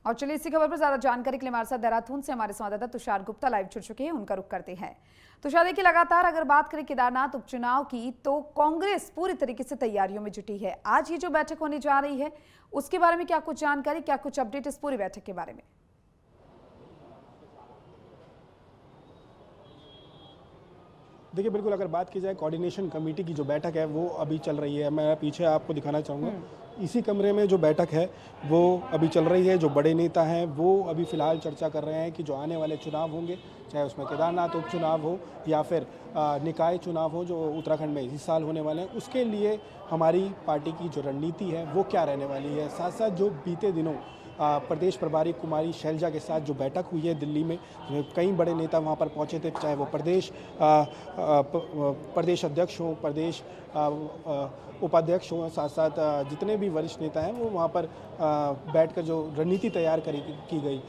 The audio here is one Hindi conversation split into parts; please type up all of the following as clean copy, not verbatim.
और चलिए इसी खबर पर ज्यादा जानकारी के लिए हमारे साथ देहरादून से हमारे संवाददाता तुषार गुप्ता लाइव जुड़ चुके हैं, उनका रुख करते हैं। तुषार, देखिए लगातार अगर बात करें केदारनाथ उपचुनाव की तो कांग्रेस पूरी तरीके से तैयारियों में जुटी है। आज ये जो बैठक होने जा रही है उसके बारे में क्या कुछ जानकारी, क्या कुछ अपडेट इस पूरी बैठक के बारे में? देखिए, बिल्कुल अगर बात की जाए कोऑर्डिनेशन कमेटी की जो बैठक है वो अभी चल रही है। मैं पीछे आपको दिखाना चाहूँगा, इसी कमरे में जो बैठक है वो अभी चल रही है। जो बड़े नेता हैं वो अभी फ़िलहाल चर्चा कर रहे हैं कि जो आने वाले चुनाव होंगे, चाहे उसमें केदारनाथ उपचुनाव हो या फिर निकाय चुनाव हो जो उत्तराखंड में इस साल होने वाले हैं, उसके लिए हमारी पार्टी की जो रणनीति है वो क्या रहने वाली है। साथ साथ जो बीते दिनों प्रदेश प्रभारी कुमारी शैलजा के साथ जो बैठक हुई है दिल्ली में, कई बड़े नेता वहां पर पहुंचे थे, चाहे वो प्रदेश अध्यक्ष हों, प्रदेश उपाध्यक्ष हों, साथ साथ जितने भी वरिष्ठ नेता हैं वो वहां पर बैठकर जो रणनीति तैयार की गई,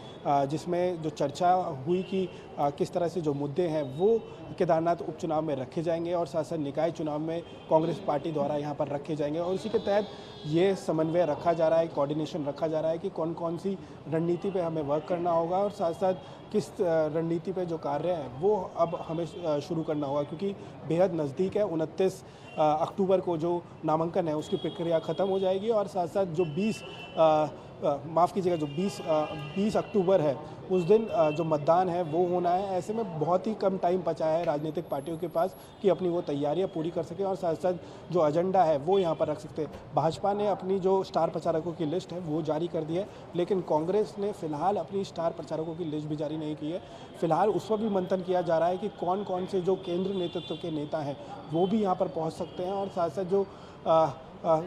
जिसमें जो चर्चा हुई कि किस तरह से जो मुद्दे हैं वो केदारनाथ उपचुनाव में रखे जाएंगे और साथ साथ निकाय चुनाव में कांग्रेस पार्टी द्वारा यहाँ पर रखे जाएंगे। और इसी के तहत ये समन्वय रखा जा रहा है, कोऑर्डिनेशन रखा जा रहा है कि कौन कौन सी रणनीति पे हमें वर्क करना होगा और साथ साथ किस रणनीति पे जो कार्य है वो अब हमें शुरू करना होगा, क्योंकि बेहद नज़दीक है। 29 अक्टूबर को जो नामांकन है उसकी प्रक्रिया ख़त्म हो जाएगी और साथ साथ जो 20 अक्टूबर है उस दिन जो मतदान है वो होना है। ऐसे में बहुत ही कम टाइम बचा है राजनीतिक पार्टियों के पास कि अपनी वो तैयारियां पूरी कर सकें और साथ साथ जो एजेंडा है वो यहाँ पर रख सकते हैं। भाजपा ने अपनी जो स्टार प्रचारकों की लिस्ट है वो जारी कर दी है, लेकिन कांग्रेस ने फिलहाल अपनी स्टार प्रचारकों की लिस्ट भी जारी नहीं की है। फिलहाल उस पर भी मंथन किया जा रहा है कि कौन कौन से जो केंद्रीय नेतृत्व के नेता हैं वो भी यहाँ पर पहुँच सकते हैं और साथ साथ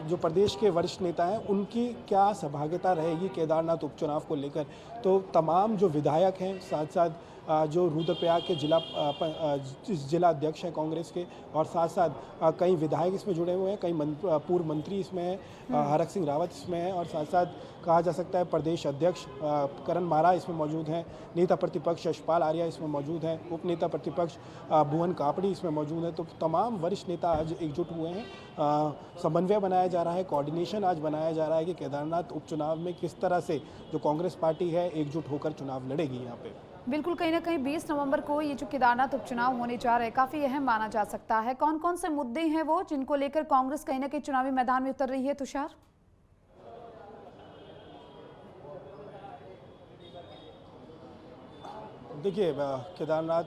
जो प्रदेश के वरिष्ठ नेता हैं उनकी क्या सहभागिता रहेगी केदारनाथ उपचुनाव को लेकर। तो तमाम जो विधायक हैं, साथ साथ जो रुद्रप्रयाग के जिला अध्यक्ष हैं कांग्रेस के, और साथ साथ कई विधायक इसमें जुड़े हुए हैं, कई पूर्व मंत्री इसमें हैं, हरक सिंह रावत इसमें हैं और साथ साथ कहा जा सकता है प्रदेश अध्यक्ष करण मारा इसमें मौजूद हैं, नेता प्रतिपक्ष यशपाल आर्या इसमें मौजूद हैं, उप नेता प्रतिपक्ष भुवन कापड़ी इसमें मौजूद हैं। तो तमाम वरिष्ठ नेता आज एकजुट हुए हैं। समन्वय बनाया जा रहा है, कोऑर्डिनेशन आज बनाया जा रहा है कि केदारनाथ उपचुनाव में किस तरह से जो कांग्रेस पार्टी है एकजुट होकर चुनाव लड़ेगी। यहाँ पे बिल्कुल कहीं ना कहीं 20 नवंबर को ये जो केदारनाथ उपचुनाव होने जा रहे हैं काफी अहम माना जा सकता है। कौन कौन से मुद्दे हैं वो जिनको लेकर कांग्रेस कहीं ना कहीं चुनावी मैदान में उतर रही है, तुषार? देखिए, केदारनाथ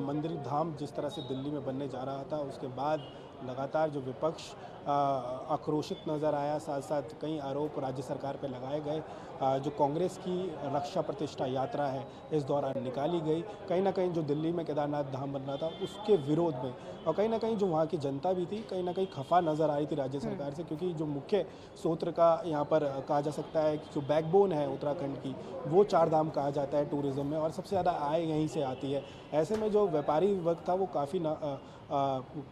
मंदिर धाम जिस तरह से दिल्ली में बनने जा रहा था उसके बाद लगातार जो विपक्ष आक्रोशित नज़र आया, साथ साथ कई आरोप राज्य सरकार पर लगाए गए। जो कांग्रेस की रक्षा प्रतिष्ठा यात्रा है इस दौरान निकाली गई, कहीं ना कहीं जो दिल्ली में केदारनाथ धाम बन रहा था उसके विरोध में, और कहीं ना कहीं जो वहाँ की जनता भी थी कहीं ना कहीं खफा नज़र आ रही थी राज्य सरकार से, क्योंकि जो मुख्य स्रोत का यहाँ पर कहा जा सकता है जो बैकबोन है उत्तराखंड की वो चार धाम कहा जाता है टूरिज़्म में, और सबसे ज़्यादा आय यहीं से आती है। ऐसे में जो व्यापारी वर्ग था वो काफ़ी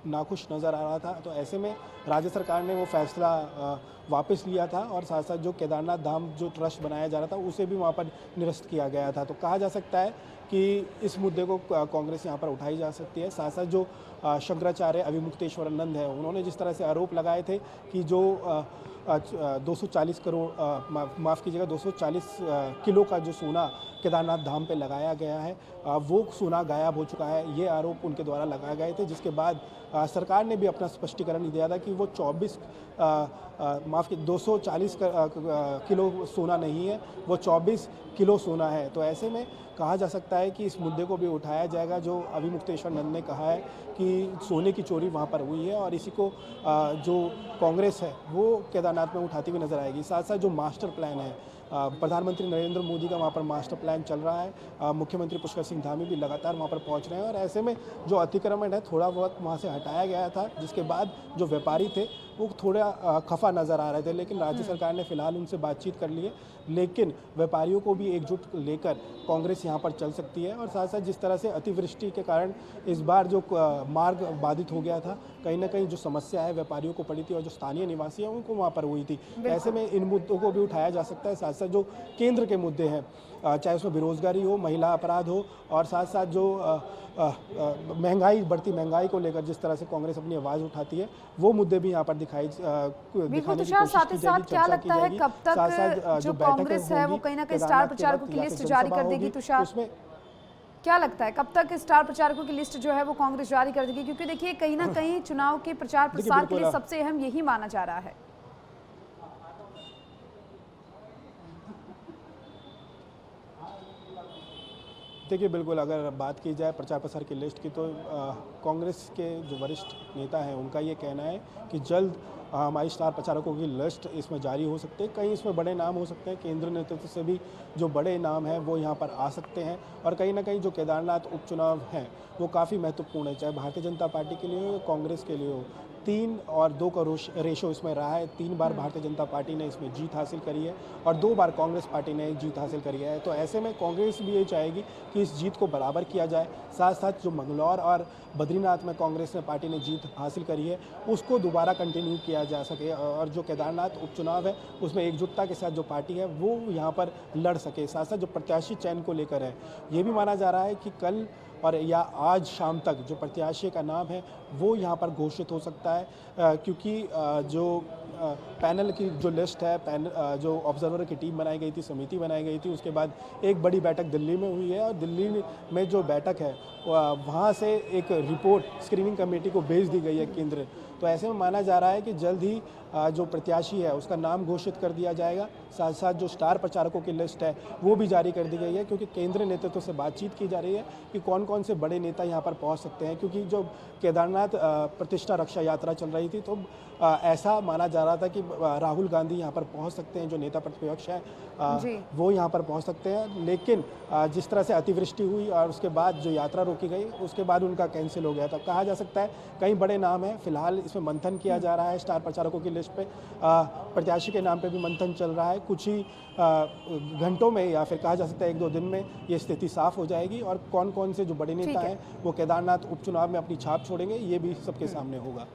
नाखुश नज़र आ रहा था। तो ऐसे में राज्य सरकार ने वो फैसला वापस लिया था और साथ साथ जो केदारनाथ धाम जो ट्रस्ट बनाया जा रहा था उसे भी वहाँ पर निरस्त किया गया था। तो कहा जा सकता है कि इस मुद्दे को कांग्रेस यहाँ पर उठाई जा सकती है। साथ साथ जो शंकराचार्य अभिमुक्तेश्वरानंद है उन्होंने जिस तरह से आरोप लगाए थे कि जो 240 करोड़ माफ़ कीजिएगा 240 किलो का जो सोना केदारनाथ धाम पे लगाया गया है वो सोना गायब हो चुका है, ये आरोप उनके द्वारा लगाए गए थे। जिसके बाद सरकार ने भी अपना स्पष्टीकरण दिया था कि वो 240 किलो सोना नहीं है, वो 24 किलो सोना है। तो ऐसे में कहा जा सकता है कि इस मुद्दे को भी उठाया जाएगा। जो अभिमुक्तेश्वरानंद ने कहा है कि सोने की चोरी वहाँ पर हुई है और इसी को जो कांग्रेस है वो केदारनाथ में उठाती हुई नजर आएगी। साथ साथ जो मास्टर प्लान है, प्रधानमंत्री नरेंद्र मोदी का वहाँ पर मास्टर प्लान चल रहा है, मुख्यमंत्री पुष्कर सिंह धामी भी लगातार वहाँ पर पहुँच रहे हैं और ऐसे में जो अतिक्रमण है थोड़ा बहुत वहाँ से हटाया गया था, जिसके बाद जो व्यापारी थे वो थोड़ा खफा नज़र आ रहे थे, लेकिन राज्य सरकार ने फिलहाल उनसे बातचीत कर ली है। लेकिन व्यापारियों को भी एकजुट लेकर कांग्रेस यहाँ पर चल सकती है। और साथ साथ जिस तरह से अतिवृष्टि के कारण इस बार जो मार्ग बाधित हो गया था, कहीं ना कहीं जो समस्या है व्यापारियों को पड़ी थी और जो स्थानीय निवासी हैं उनको वहाँ पर हुई थी। ऐसे में इन मुद्दों को भी उठाया जा सकता है। साथ साथ जो केंद्र के मुद्दे हैं चाहे उसमें बेरोजगारी हो, महिला अपराध हो और साथ साथ जो महंगाई, बढ़ती महंगाई को लेकर जिस तरह से कांग्रेस अपनी आवाज़ उठाती है, वो मुद्दे भी यहाँ पर दिखाने की तुषार, कोशिश साथ ही की साथ जाएगी, क्या चर्चा लगता की है जाएगी। कब तक जो कांग्रेस है वो कहीं ना कहीं स्टार प्रचारकों की लिस्ट जारी कर देगी? तुषार, उसमें क्या लगता है कब तक स्टार प्रचारकों की लिस्ट जो है वो कांग्रेस जारी कर देगी? क्योंकि देखिए कहीं ना कहीं चुनाव के प्रचार प्रसार के लिए सबसे अहम यही माना जा रहा है। देखिए, बिल्कुल अगर बात की जाए प्रचार प्रसार की लिस्ट की तो कांग्रेस के जो वरिष्ठ नेता हैं उनका ये कहना है कि जल्द हमारी स्टार प्रचारकों की लिस्ट इसमें जारी हो सकती है। कहीं इसमें बड़े नाम हो सकते हैं, केंद्रीय नेतृत्व से भी जो बड़े नाम हैं वो यहाँ पर आ सकते हैं और कहीं ना कहीं जो केदारनाथ उपचुनाव हैं वो काफ़ी महत्वपूर्ण है, चाहे भारतीय जनता पार्टी के लिए हो या कांग्रेस के लिए हो। 3 और 2 का रेशो इसमें रहा है। 3 बार भारतीय जनता पार्टी ने इसमें जीत हासिल करी है और 2 बार कांग्रेस पार्टी ने जीत हासिल करी है। तो ऐसे में कांग्रेस भी ये चाहेगी कि इस जीत को बराबर किया जाए। साथ साथ जो मंगलौर और बद्रीनाथ में कांग्रेस ने पार्टी ने जीत हासिल करी है उसको दोबारा कंटिन्यू किया जा सके और जो केदारनाथ उपचुनाव है उसमें एकजुटता के साथ जो पार्टी है वो यहाँ पर लड़ सके। साथ साथ जो प्रत्याशी चयन को लेकर है, ये भी माना जा रहा है कि कल और या आज शाम तक जो प्रत्याशी का नाम है वो यहाँ पर घोषित हो सकता है, क्योंकि जो पैनल की जो लिस्ट है, जो ऑब्जर्वर की टीम बनाई गई थी, समिति बनाई गई थी, उसके बाद एक बड़ी बैठक दिल्ली में हुई है और दिल्ली में जो बैठक है वहाँ से एक रिपोर्ट स्क्रीनिंग कमेटी को भेज दी गई है केंद्र। तो ऐसे में माना जा रहा है कि जल्द ही जो प्रत्याशी है उसका नाम घोषित कर दिया जाएगा। साथ साथ जो स्टार प्रचारकों की लिस्ट है वो भी जारी कर दी गई है, क्योंकि केंद्रीय नेतृत्व से बातचीत की जा रही है कि कौन कौन से बड़े नेता यहाँ पर पहुँच सकते हैं। क्योंकि जो केदारनाथ प्रतिष्ठा रक्षा यात्रा चल रही थी तो ऐसा माना जा रहा था कि राहुल गांधी यहाँ पर पहुँच सकते हैं, जो नेता प्रतिपक्ष हैं वो यहाँ पर पहुँच सकते हैं। लेकिन जिस तरह से अतिवृष्टि हुई और उसके बाद जो यात्रा रोकी गई उसके बाद उनका कैंसिल हो गया था। कहा जा सकता है कई बड़े नाम हैं, फिलहाल इसमें मंथन किया जा रहा है। स्टार प्रचारकों की लिस्ट पे प्रत्याशी के नाम पे भी मंथन चल रहा है। कुछ ही घंटों में या फिर कहा जा सकता है 1-2 दिन में ये स्थिति साफ हो जाएगी और कौन कौन से जो बड़े नेता हैं वो केदारनाथ उपचुनाव में अपनी छाप छोड़ेंगे ये भी सबके सामने होगा।